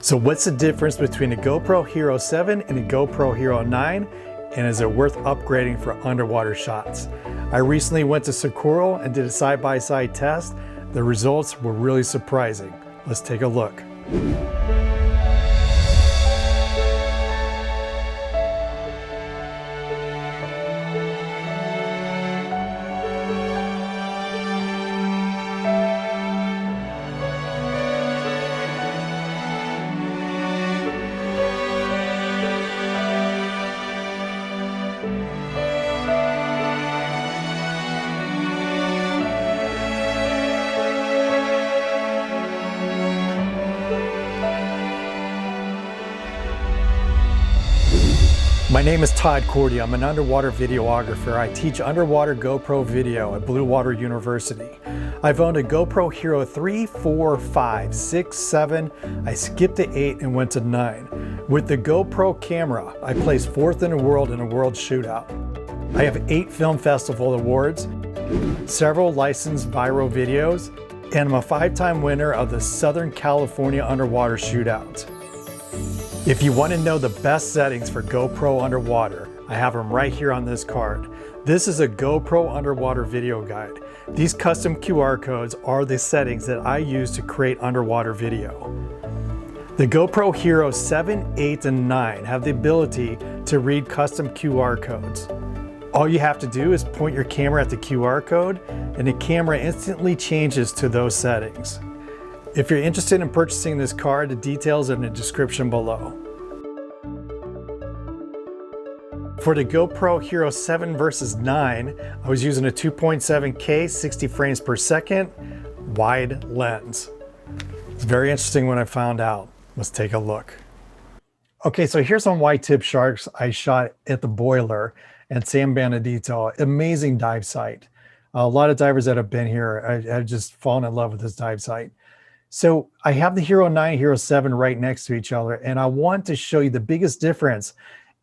So what's the difference between a GoPro Hero 7 and a GoPro Hero 9? And is it worth upgrading for underwater shots? I recently went to So-Cal and did a side-by-side test. The results were really surprising. Let's take a look. My name is Todd Kortte. I'm an underwater videographer. I teach underwater GoPro video at Blue Water University. I've owned a GoPro Hero 3, 4, 5, 6, 7. I skipped to 8 and went to 9. With the GoPro camera, I placed 4th in the world in a world shootout. I have 8 film festival awards, several licensed viral videos, and I'm a 5-time winner of the Southern California Underwater Shootout. If you want to know the best settings for GoPro Underwater, I have them right here on this card. This is a GoPro Underwater video guide. These custom QR codes are the settings that I use to create underwater video. The GoPro Hero 7, 8, and 9 have the ability to read custom QR codes. All you have to do is point your camera at the QR code and the camera instantly changes to those settings. If you're interested in purchasing this card, the details are in the description below. For the GoPro Hero 7 versus 9, I was using a 2.7K 60 frames per second wide lens. It's very interesting when I found out. Let's take a look. Okay, so here's some white tip sharks I shot at the boiler and San Bernardino. Amazing dive site. A lot of divers that have been here, I've just fallen in love with this dive site. So I have the Hero 9, Hero 7 right next to each other, and I want to show you the biggest difference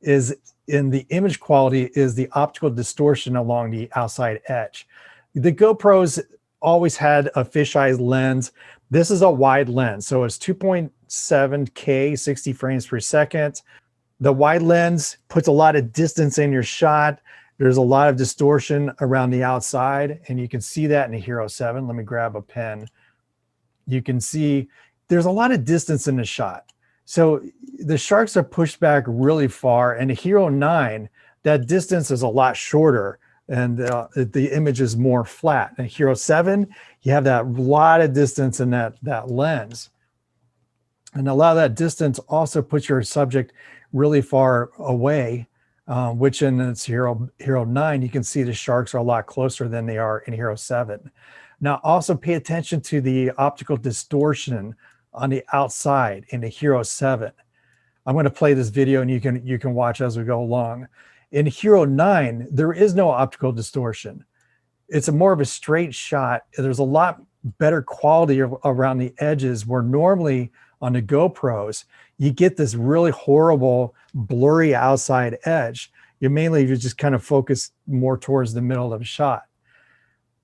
is in the image quality is the optical distortion along the outside edge. The GoPros always had a fisheye lens. This is a wide lens, so it's 2.7K 60 frames per second. The wide lens puts a lot of distance in your shot. There's a lot of distortion around the outside, and you can see that in the Hero 7. Let me grab a pen. You can see there's a lot of distance in the shot. So the sharks are pushed back really far, and the Hero 9, that distance is a lot shorter and the image is more flat. And Hero 7, you have that lot of distance in that lens. And a lot of that distance also puts your subject really far away, which in its Hero 9, you can see the sharks are a lot closer than they are in Hero 7. Now also pay attention to the optical distortion on the outside in the Hero 7. I'm going to play this video and you can watch as we go along. In Hero 9, there is no optical distortion. It's more of a straight shot. There's a lot better quality around the edges, where normally on the GoPros, you get this really horrible, blurry outside edge. You just kind of focus more towards the middle of the shot.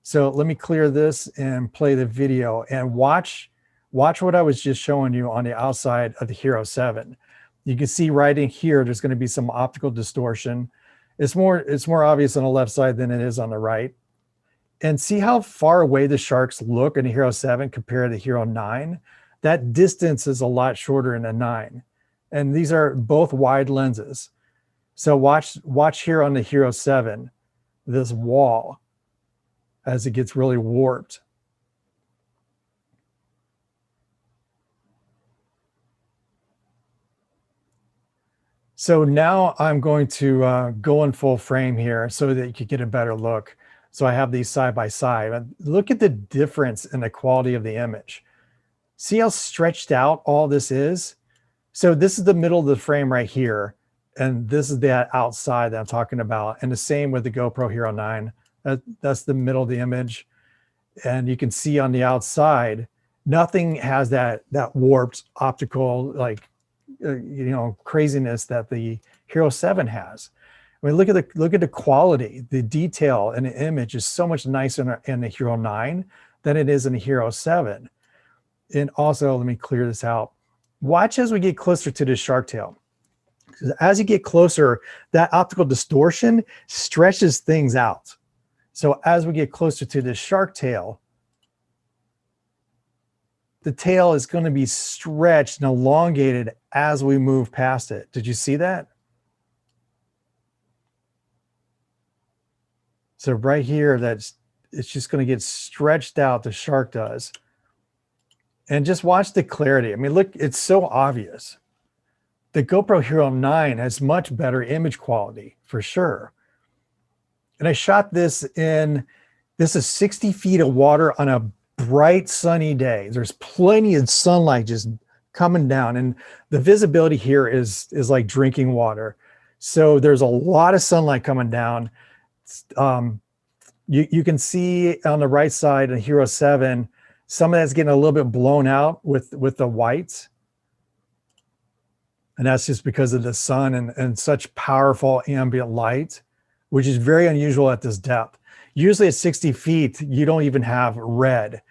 So let me clear this and play the video and watch what I was just showing you on the outside of the Hero 7. You can see right in here, there's going to be some optical distortion. It's more obvious on the left side than it is on the right. And see how far away the sharks look in the Hero 7 compared to the Hero 9? That distance is a lot shorter in the 9. And these are both wide lenses. So watch here on the Hero 7, this wall, as it gets really warped. So now I'm going to go in full frame here so that you can get a better look. So I have these side by side. Look at the difference in the quality of the image. See how stretched out all this is? So this is the middle of the frame right here. And this is that outside that I'm talking about. And the same with the GoPro Hero 9. That's the middle of the image. And you can see on the outside, nothing has that warped optical, like, craziness that the Hero 7 has. I mean, look at the quality, the detail in the image is so much nicer in the Hero 9 than it is in the Hero 7. And also, let me clear this out. Watch as we get closer to the shark tail. As you get closer, that optical distortion stretches things out. So as we get closer to the shark tail, the tail is going to be stretched and elongated as we move past it. Did you see that? So right here, it's just going to get stretched out, the shark does. And just watch the clarity. I mean, look, it's so obvious. The GoPro Hero9 has much better image quality for sure. And I shot this is 60 feet of water on a bright sunny day. There's plenty of sunlight just coming down, and the visibility here is like drinking water. So there's a lot of sunlight coming down. You can see on the right side of Hero7, some of that's getting a little bit blown out with the whites. And that's just because of the sun and such powerful ambient light, which is very unusual at this depth. Usually at 60 feet, you don't even have red.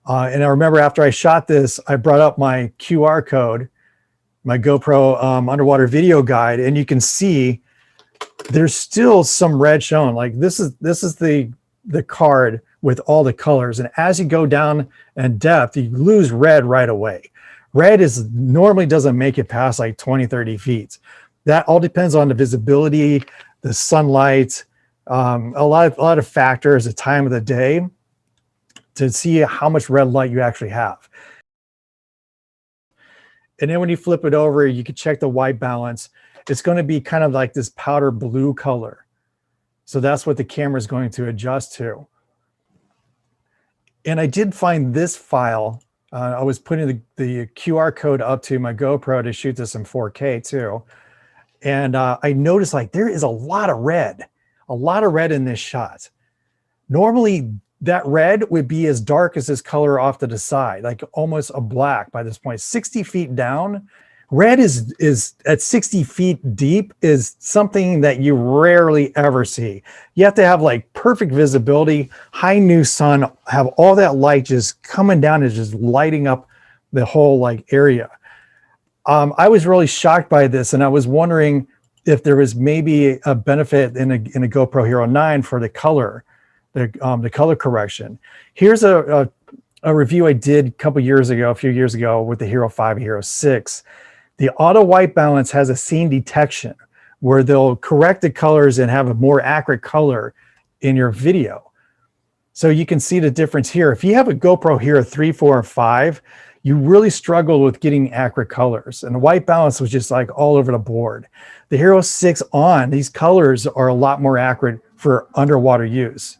And I remember after I shot this, I brought up my QR code, my GoPro underwater video guide, and you can see there's still some red shown. Like this is the card with all the colors. And as you go down in depth, you lose red right away. Red normally doesn't make it past like 20, 30 feet. That all depends on the visibility, the sunlight, a lot of factors, the time of the day to see how much red light you actually have. And then when you flip it over, you can check the white balance. It's going to be kind of like this powder blue color. So that's what the camera is going to adjust to. And I did find this file. I was putting the QR code up to my GoPro to shoot this in 4K too. And I noticed like there is a lot of red in this shot. Normally that red would be as dark as this color off to the side, like almost a black by this point. 60 feet down, red is at 60 feet deep is something that you rarely ever see. You have to have like perfect visibility, high new sun, have all that light just coming down and just lighting up the whole like area. I was really shocked by this, and I was wondering if there was maybe a benefit in a GoPro Hero9 for the color, the color correction. Here's a review I did a few years ago with the Hero5, Hero6. The auto white balance has a scene detection where they'll correct the colors and have a more accurate color in your video. So you can see the difference here. If you have a GoPro Hero 3, 4, or 5, you really struggle with getting accurate colors. And the white balance was just like all over the board. The Hero 6 on, these colors are a lot more accurate for underwater use.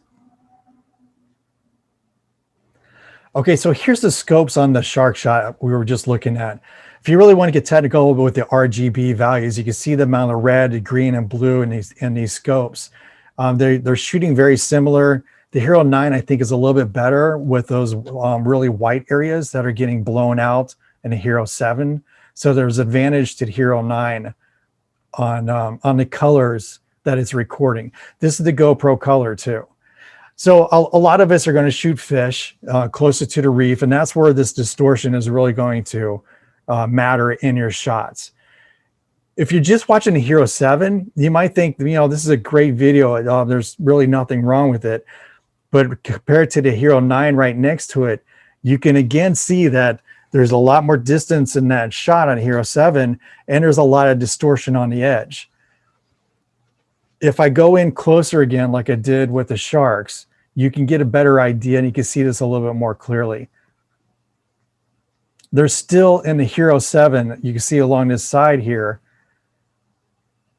Okay, so here's the scopes on the shark shot we were just looking at. If you really want to get technical with the RGB values, you can see the amount of red, green, and blue in these scopes. They're shooting very similar. The Hero9, I think, is a little bit better with those really white areas that are getting blown out in the Hero7. So there's advantage to the Hero9 on the colors that it's recording. This is the GoPro color too. So a lot of us are going to shoot fish closer to the reef, and that's where this distortion is really going to matter in your shots. If you're just watching the Hero7, you might think, this is a great video. There's really nothing wrong with it. But compared to the Hero9 right next to it, you can again see that there's a lot more distance in that shot on Hero7, and there's a lot of distortion on the edge. If I go in closer again, like I did with the sharks, you can get a better idea, and you can see this a little bit more clearly. There's still in the Hero7, you can see along this side here,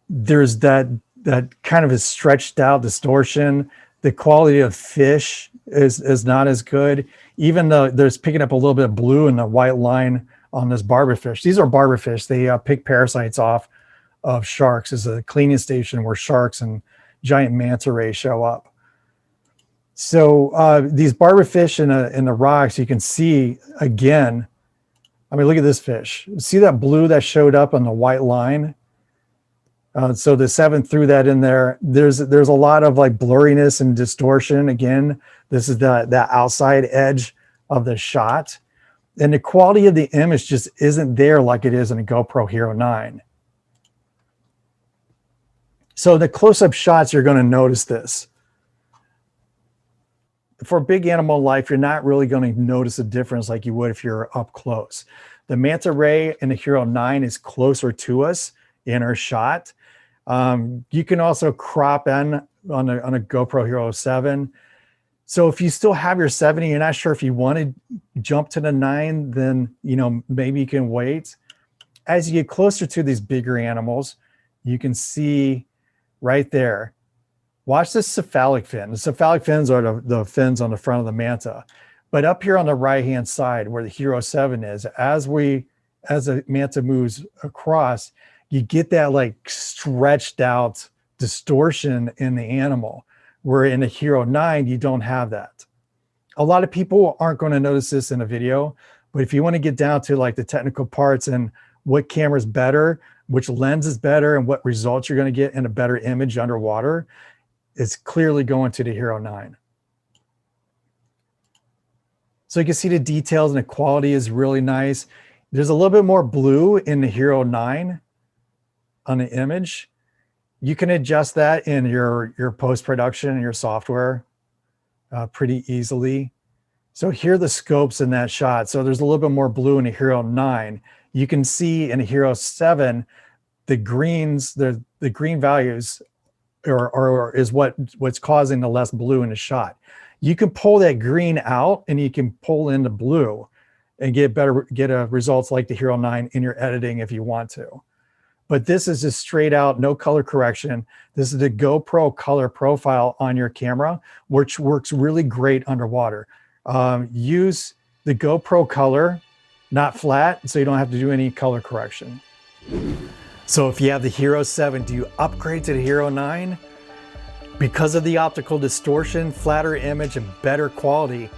there's that kind of a stretched out distortion. The quality of fish is not as good, even though there's picking up a little bit of blue in the white line on this barberfish. These are barberfish. They pick parasites off of sharks. It's a cleaning station where sharks and giant manta rays show up. So these barberfish in the rocks, you can see again, I mean, look at this fish. See that blue that showed up on the white line? So the 7 threw that in there. There's a lot of like blurriness and distortion. Again, this is the outside edge of the shot. And the quality of the image just isn't there like it is in a GoPro Hero 9. So the close-up shots, you're going to notice this. For big animal life, you're not really going to notice a difference like you would if you're up close. The manta ray in the Hero 9 is closer to us in our shot. You can also crop in on a GoPro Hero 7. So if you still have your 70, you're not sure if you want to jump to the 9, then maybe you can wait. As you get closer to these bigger animals, you can see right there. Watch this cephalic fin. The cephalic fins are the fins on the front of the manta. But up here on the right-hand side where the Hero 7 is, as the manta moves across, you get that like stretched out distortion in the animal, where in the Hero 9, you don't have that. A lot of people aren't going to notice this in a video, but if you want to get down to like the technical parts and what camera is better, which lens is better, and what results you're going to get in a better image underwater, it's clearly going to the Hero 9. So you can see the details and the quality is really nice. There's a little bit more blue in the Hero 9 on the image. You can adjust that in your post-production and your software pretty easily. So here are the scopes in that shot. So there's a little bit more blue in the Hero 9. You can see in the Hero 7, the greens, the green values is what's causing the less blue in the shot. You can pull that green out and you can pull in the blue and get results like the Hero 9 in your editing if you want to. But this is just straight out, no color correction. This is the GoPro color profile on your camera, which works really great underwater. Use the GoPro color, not flat, so you don't have to do any color correction. So if you have the Hero 7, do you upgrade to the Hero 9? Because of the optical distortion, flatter image, and better quality,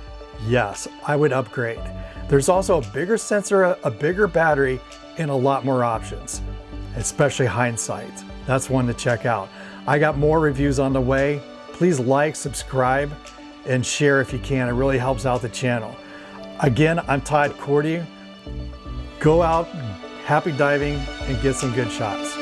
yes, I would upgrade. There's also a bigger sensor, a bigger battery, and a lot more options, especially hindsight. That's one to check out. I got more reviews on the way. Please like, subscribe, and share if you can. It really helps out the channel. Again, I'm Todd Kortte. Go out, happy diving, and get some good shots.